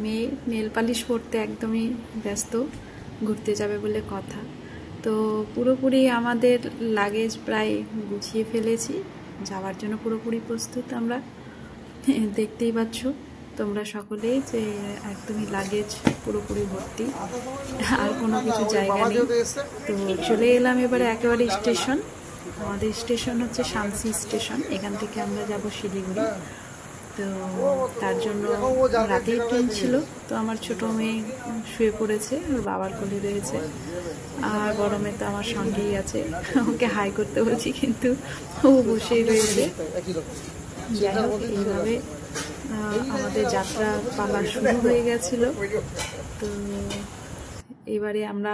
মেয়ে nail polish পরতে একদমই ব্যস্ত, ঘুরতে যাবে বলে কথা। তো পুরোপুরি আমাদের লাগেজ প্রায় গুছিয়ে ফেলেছি, যাওয়ার জন্য পুরোপুরি প্রস্তুত আমরা। দেখতেই পাচ্ছ তোমরা সকলেই যে একদমই লাগেজ পুরোপুরি ভর্তি, আর কোনো কিছু জায়গা নেই। তো চলে এলাম এবারে একেবারে স্টেশন। আমাদের স্টেশন হচ্ছে শামসি স্টেশন, এখান থেকে আমরা যাব শিলিগুড়ি। তো তার জন্য রাতেই ট্রেন ছিল, তো আমার ছোটো মেয়ে শুয়ে পড়েছে, ওর বাবার কোলে রয়েছে, আর বড় মেয়ে তো আমার সঙ্গেই আছে। ওকে হাই করতে বলছি কিন্তু ও বসেই রয়েছে। যাই হোক, এইভাবে আমাদের যাত্রা পালা শুরু হয়ে গেছিল। তো এবারে আমরা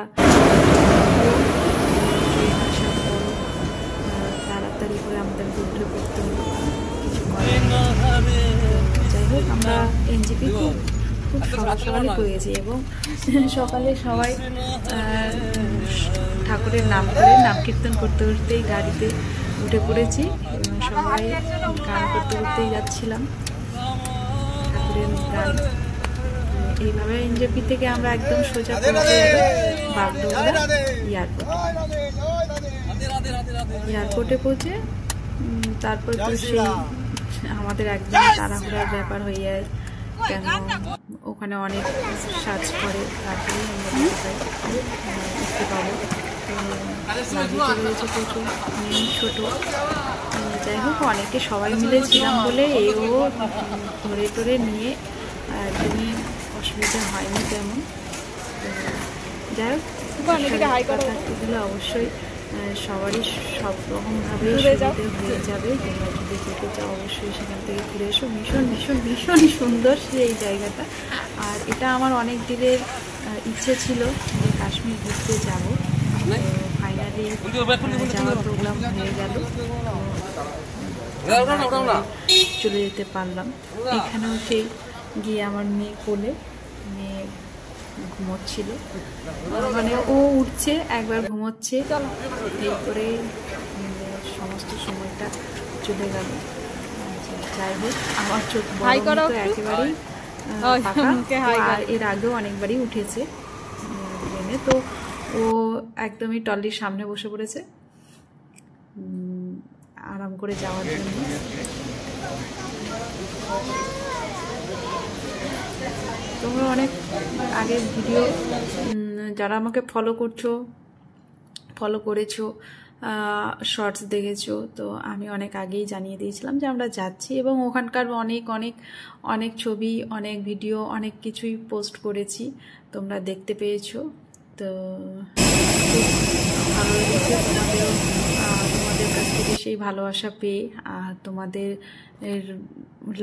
ট্রেন আসার পর তাড়াতাড়ি করে আমাদের উঠে পড়তে হলো, কিছু যাই হোক আমরা এনজেপি খুব সকাল সকালে পেয়েছি, এবং সকালে সবাই ঠাকুরের নাম করে নাম কীর্তন করতে করতেই গাড়িতে উঠে পড়েছি, এবং সবাই গান করতে করতেই যাচ্ছিলাম ঠাকুরের গান। এইভাবে এনজেপি থেকে আমরা একদম সোজা পৌঁছে বাগডোগরা এয়ারপোর্টে পৌঁছে তারপর তো সেই আমাদের একদম তাড়াহুড়ার ব্যাপার হয়ে যায়, কেন ওখানে অনেক সার্চ করে তারপরেই আমরা দেখতে পাবো। তো লাগিয়ে রয়েছে প্রচুর, মেয়ে ছোটো। যাই হোক, অনেকে সবাই মিলে ছিলাম বলে এও ধরে টরে নিয়ে একদমই অসুবিধা হয়নি তেমন। যাই হোক, থাকতে গেলে অবশ্যই সবারই সব রকমভাবেই সুবিধে হয়ে যাবে। তোমরা যদি যেতে চাও অবশ্যই সেখান থেকে ঘুরে এসো। ভীষণ ভীষণ ভীষণ সুন্দর সেই জায়গাটা। আর এটা আমার অনেক দিনের ইচ্ছে ছিল যে কাশ্মীর ঘুরতে যাব, ফাইনালি যাওয়ার প্রোগ্রাম হয়ে গেল, চলে যেতে পারলাম। এখানেও সেই গিয়ে আমার মেয়ে কোলে, মেয়ে ঘুমোচ্ছিল, মানে ও উঠছে একবার ঘুমোচ্ছে, এই করে সমস্ত সময়টা চলে গেল। যাই হোক, আমার চোখ তো একেবারেই আর এর আগেও অনেকবারই উঠেছে ট্রেনে। তো ও একদমই ট্রলির সামনে বসে পড়েছে আরাম করে যাওয়ার জন্য। তোমরা অনেক আগের ভিডিও যারা আমাকে ফলো করেছো, শর্টস দেখেছো, তো আমি অনেক আগেই জানিয়ে দিয়েছিলাম যে আমরা যাচ্ছি, এবং ওখানকার অনেক ছবি, অনেক ভিডিও, অনেক কিছুই পোস্ট করেছি, তোমরা দেখতে পেয়েছো। তো ভালো লেগেছে তোমাদের কাছ থেকে সেই ভালোবাসা পেয়ে, আর তোমাদের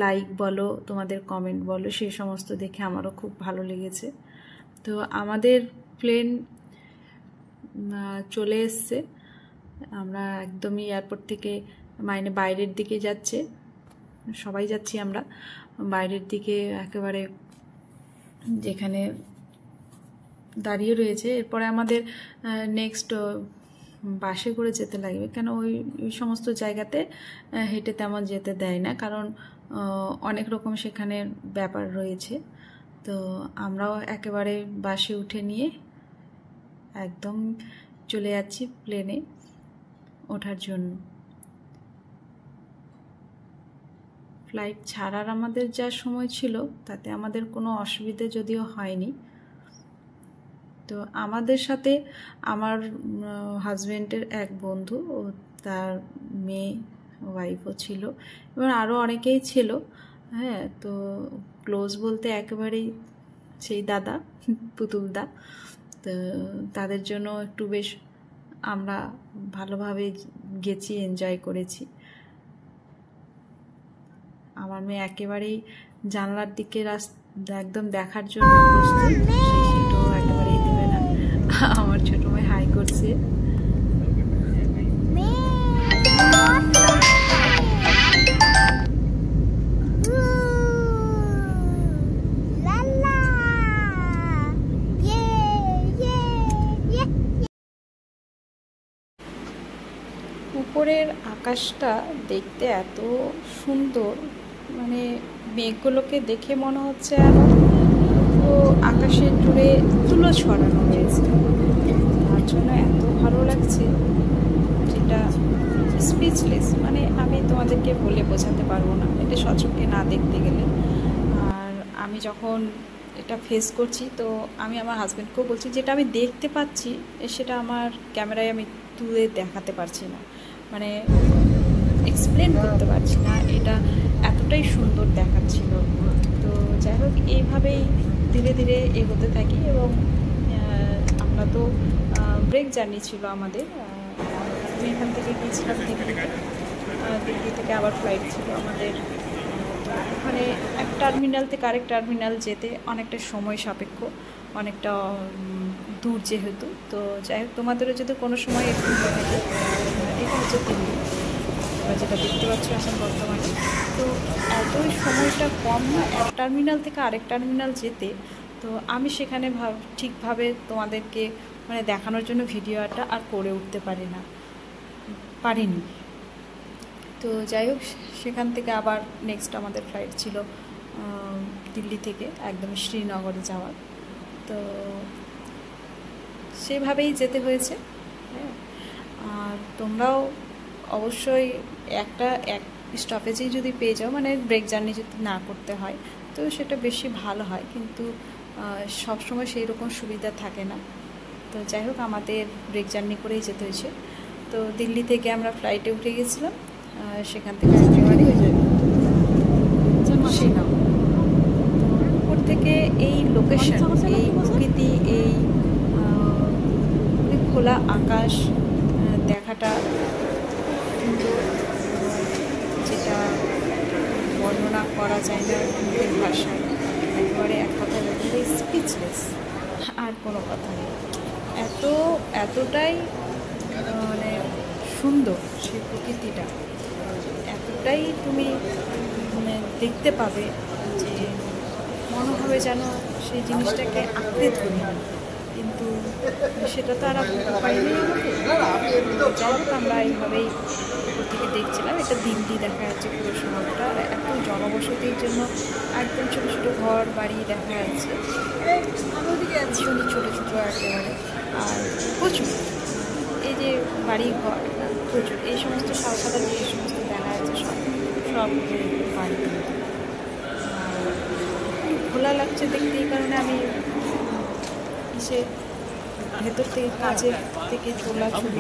লাইক বলো, তোমাদের কমেন্ট বলো, সেই সমস্ত দেখে আমারও খুব ভালো লেগেছে। তো আমাদের প্লেন চলে এসছে, আমরা একদমই এয়ারপোর্ট থেকে বাইরের দিকে যাচ্ছে, সবাই যাচ্ছি আমরা বাইরের দিকে, একেবারে যেখানে দাঁড়িয়ে রয়েছে। এরপরে আমাদের নেক্সট বাসে করে যেতে লাগবে, কেন ওই সমস্ত জায়গাতে হেঁটে তেমন যেতে দেয় না, কারণ অনেক রকম সেখানে ব্যাপার রয়েছে। তো আমরাও একেবারে বাসে উঠে নিয়ে একদম চলে যাচ্ছি প্লেনে ওঠার জন্য। ফ্লাইট ছাড়ার আমাদের যা সময় ছিল তাতে আমাদের কোনো অসুবিধে যদিও হয়নি। তো আমাদের সাথে আমার হাজব্যান্ডের এক বন্ধু, ও তার মেয়ে, ওয়াইফও ছিল, এবং আরও অনেকেই ছিল। হ্যাঁ, তো ক্লোজ বলতে একেবারেই সেই দাদা, পুতুলদা। তো তাদের জন্য একটু বেশ আমরা ভালোভাবে গেছি, এনজয় করেছি। আমার মেয়ে একেবারেই জানলার দিকে একদম দেখার জন্য প্রস্তুত, সেই সিটও একেবারেই দেবে না। আমার ছোট মেয়ে হাই করছে। উপরের আকাশটা দেখতে এত সুন্দর, মানে মেঘগুলোকে দেখে মনে হচ্ছে পুরো আকাশের জুড়ে তুলো ছড়ানো রয়েছে, তার জন্য এত ভালো লাগছে যেটা স্পিচলেস, মানে আমি তোমাদেরকে বলে বোঝাতে পারবো না, এটা সচক্ষে না দেখতে গেলে। আর আমি যখন এটা ফেস করছি তো আমি আমার হাজব্যান্ডকেও বলছি, যেটা আমি দেখতে পাচ্ছি সেটা আমার ক্যামেরায় আমি তুলে দেখাতে পারছি না, মানে এক্সপ্লেন করতে পারছি না, এটা এতটাই সুন্দর দেখাচ্ছিল। তো যাই হোক, এইভাবেই ধীরে ধীরে এগোতে থাকি। এবং আমরা তো ব্রেক জার্নি ছিল আমাদের, আমি এখান থেকে গিয়েছিলাম দিল্লিতে, দিল্লি থেকে আবার ফ্লাইট ছিল আমাদের। ওখানে এক টার্মিনাল থেকে আরেক টার্মিনাল যেতে অনেকটা সময় সাপেক্ষ, অনেকটা দূর যেহেতু। তো যাই হোক, তোমাদেরও যদি কোনো সময় একটু থাকে, এটা হচ্ছে দিল্লি, তোমরা যেটা দেখতে পাচ্ছ এখন বর্তমানে। তো এতই সময়টা কম না এক টার্মিনাল থেকে আরেক টার্মিনাল যেতে। তো আমি সেখানে ঠিকভাবে তোমাদেরকে মানে দেখানোর জন্য ভিডিওটা আর করে উঠতে পারিনি। তো যাই হোক, সেখান থেকে আবার নেক্সট আমাদের ফ্লাইট ছিল দিল্লি থেকে একদম শ্রীনগরে যাওয়ার। তো সেভাবেই যেতে হয়েছে। হ্যাঁ, আর তোমরাও অবশ্যই এক স্টপেজেই যদি পেয়ে যাও, মানে ব্রেক জার্নি যদি না করতে হয় তো সেটা বেশি ভালো হয়, কিন্তু সবসময় সেই রকম সুবিধা থাকে না। তো যাই হোক, আমাদের ব্রেক জার্নি করেই যেতে হয়েছে। তো দিল্লি থেকে আমরা ফ্লাইটে উঠে গেছিলাম, সেখান থেকে একেবারে শ্রীনগর। উপর থেকে এই লোকেশন, এই প্রকৃতি, এই খোলা আকাশ দেখাটা সুন্দর, যেটা বর্ণনা করা যায় না মুখের ভাষায়, একেবারে এক কথা বলতে স্পিচলেস, আর কোনো কথা নেই। এতটাই মানে সুন্দর সেই প্রকৃতিটা, এতটাই তুমি দেখতে পাবে যে মনে হবে যেন সেই জিনিসটাকে আঁকড়ে ধরি, কিন্তু সেটা তো আর পাইনি আমাকে। যাই হোক, আমরা এইভাবেই উপর থেকে দেখছিলাম। এটা দিল্লি দেখা যাচ্ছে পুরো শহরটা, এত জনবসতির জন্য একদম ছোটো ছোটো ঘর বাড়ি দেখা যাচ্ছে, ভীষণই ছোটো ছোটো একেবারে। আর প্রচুর এই যে বাড়ি ঘর প্রচুর, এই সমস্ত সাদা যে সমস্ত দেখা যাচ্ছে সব বাড়ি। খোলা লাগছে দেখতে, এই কারণে আমি এসে ভেতর থেকে কাজের থেকে তোলা ছবি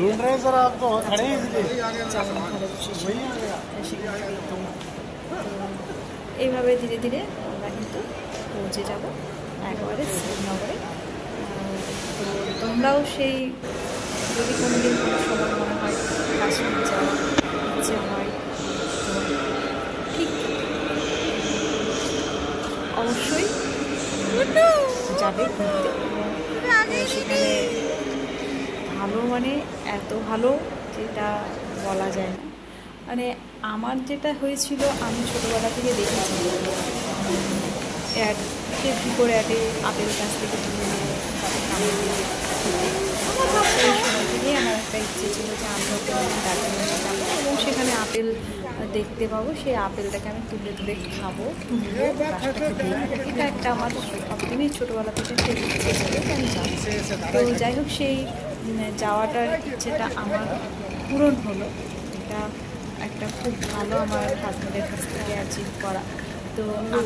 এইভাবে ধীরে ধীরে আমরা কিন্তু পৌঁছে যাব একেবারে শ্রীনগরে। তো তোমরাও সেই যদি কোনোদিন কোনো সময় মনে হয় কাশ্মীর যাওয়ার ইচ্ছে হয়, তো ঠিক অবশ্যই যাবে ঘুরতে। সেখানে ভালো, মানে এত ভালো যেটা বলা যায় না। মানে আমার যেটা হয়েছিল, আমি ছোটোবেলা থেকে দেখেছি অ্যাড, ভিপোর অ্যাডে আপেল গাছ থেকে তুলে নিয়ে তাদের কামড় দিয়ে সেই সময় থেকেই আমার একটা ইচ্ছে ছিল যে আমরা দার্জিলিংয়ে যাবো এবং সেখানে আপেল দেখতে পাবো, সেই আপেলটাকে আমি তুলে তুলে খাবো, তুলবো, গাছটাকে দেখবো। এটা একটা আমার সবদিনই ছোটোবেলা থেকে সেই ইচ্ছে ছিল যে আমি যাবো। তো যাই হোক, সেই যাওয়াটার ইচ্ছেটা আমার পূরণ হলো। এটা একটা খুব ভালো আমার হাজব্যান্ডের কাছ থেকে অ্যাচিভ করা। তো আমি